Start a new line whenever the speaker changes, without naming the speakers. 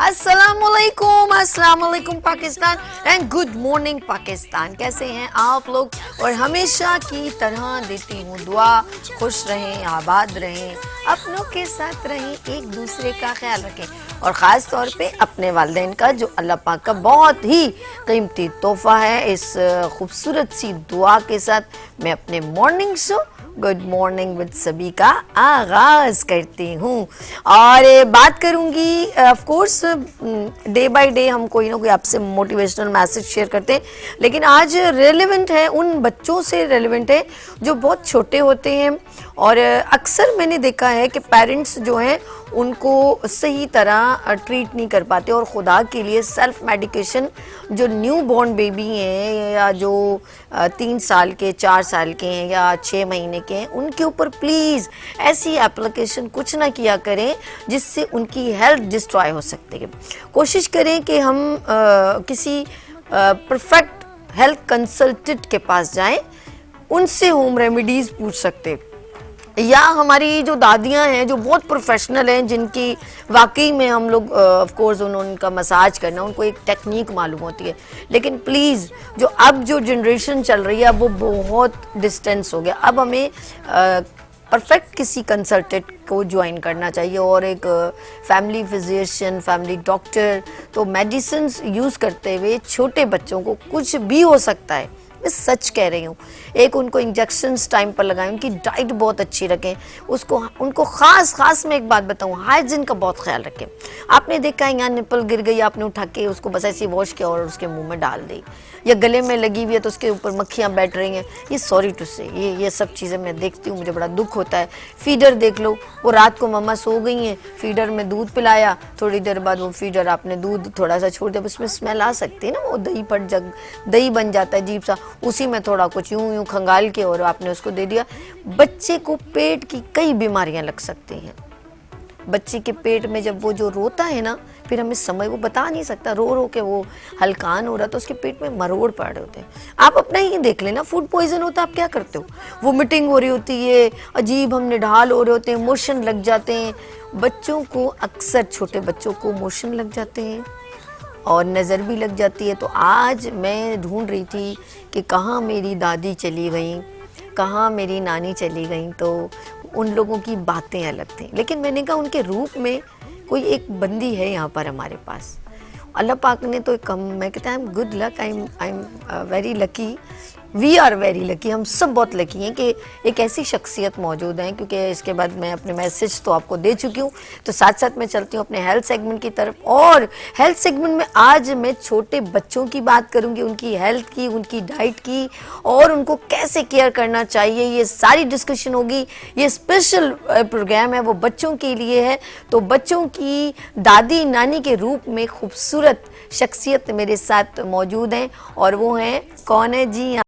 अस्सलामुअलैकुम Pakistan and good morning Pakistan. कैसे हैं आप लोग? और हमेशा की तरह देती हूँ दुआ, खुश रहें, आबाद रहें, अपनों के साथ रहें, एक दूसरे का ख्याल रखें और ख़ास तौर पे अपने वालिदैन का, जो अल्लाह पाक का बहुत ही कीमती तोहफ़ा है। इस खूबसूरत सी दुआ के साथ मैं अपने morning show good morning with सभी का आगाज करती हूँ और बात करूँगी। Of course day by day हम कोई ना कोई आपसे मोटिवेशनल मैसेज शेयर करते हैं, लेकिन आज रेलेवेंट है, उन बच्चों से रेलेवेंट है जो बहुत छोटे होते हैं। और अक्सर मैंने देखा है कि पेरेंट्स जो हैं उनको सही तरह ट्रीट नहीं कर पाते और ख़ुदा के लिए सेल्फ मेडिकेशन, जो न्यू बॉर्न बेबी हैं या जो 3 साल के, 4 साल के हैं या 6 महीने के हैं, उनके ऊपर प्लीज़ ऐसी एप्लीकेशन कुछ ना किया करें जिससे उनकी हेल्थ डिस्ट्रॉय हो सकती है। कोशिश करें कि हम किसी परफेक्ट हेल्थ कंसल्टेंट के पास जाएं, उनसे होम रेमेडीज़ पूछ सकते, या हमारी जो दादियां हैं जो बहुत प्रोफेशनल हैं, जिनकी वाकई में हम लोग ऑफ कोर्स उनका मसाज करना, उनको एक टेक्निक मालूम होती है। लेकिन प्लीज़ जो अब जो जनरेशन चल रही है वो बहुत डिस्टेंस हो गया। अब हमें परफेक्ट किसी कंसल्टेंट को ज्वाइन करना चाहिए और एक फैमिली फिजिशियन, फैमिली डॉक्टर। तो मेडिसिन यूज़ करते हुए छोटे बच्चों को कुछ भी हो सकता है, मैं सच कह रही हूँ। एक उनको इंजेक्शंस टाइम पर लगाएं, उनकी डाइट बहुत अच्छी रखें, उनको ख़ास मैं एक बात बताऊँ, हाइजीन का बहुत ख्याल रखें। आपने देखा है यहाँ निपल गिर गई, आपने उठा के उसको बस ऐसे वॉश किया और उसके मुंह में डाल दी, या गले में लगी हुई है तो उसके ऊपर मक्खियाँ बैठ रही हैं। ये सॉरी टू से ये सब चीज़ें मैं देखती हूँ, मुझे बड़ा दुख होता है। फीडर देख लो, वो रात को मम्मा सो गई हैं, फीडर में दूध पिलाया, थोड़ी देर बाद वो फीडर आपने दूध थोड़ा सा छोड़ दिया, उसमें स्मेल आ सकती है ना, वो दही बन जाता है अजीब सा, उसी में थोड़ा कुछ यूं खंगाल के और आपने उसको दे दिया। बच्चे को पेट की कई बीमारियां लग सकती हैं। बच्चे के पेट में जब वो जो रोता है ना, फिर हमें समझ, वो बता नहीं सकता, रो रो के वो हलकान हो रहा, तो उसके पेट में मरोड़ पड़ रहे होते हैं। आप अपना ही देख लेना, फूड पॉइजन होता है, आप क्या करते हो? वोमिटिंग हो रही होती है, अजीब हम निढाल हो रहे होते हैं, मोशन लग जाते हैं। बच्चों को अक्सर, छोटे बच्चों को मोशन लग जाते हैं और नज़र भी लग जाती है। तो आज मैं ढूंढ रही थी कि कहाँ मेरी दादी चली गई, कहाँ मेरी नानी चली गई, तो उन लोगों की बातें अलग थी, लेकिन मैंने कहा उनके रूप में कोई एक बंदी है यहाँ पर हमारे पास। अल्लाह पाक ने तो कम, मैं कहता हूँ good luck, I am very lucky, we are very lucky, हम सब बहुत लकी हैं कि एक ऐसी शख्सियत मौजूद हैं। क्योंकि इसके बाद मैं अपने मैसेज तो आपको दे चुकी हूँ, तो साथ साथ मैं चलती हूँ अपने हेल्थ सेगमेंट की तरफ। और हेल्थ सेगमेंट में आज मैं छोटे बच्चों की बात करूँगी, उनकी हेल्थ की, उनकी डाइट की, और उनको कैसे केयर करना चाहिए, ये सारी डिस्कशन होगी। ये स्पेशल प्रोग्राम है, वो बच्चों के लिए है। तो बच्चों की दादी नानी के रूप में खूबसूरत शख्सियत मेरे साथ मौजूद हैं, और वो हैं, कौन है जी?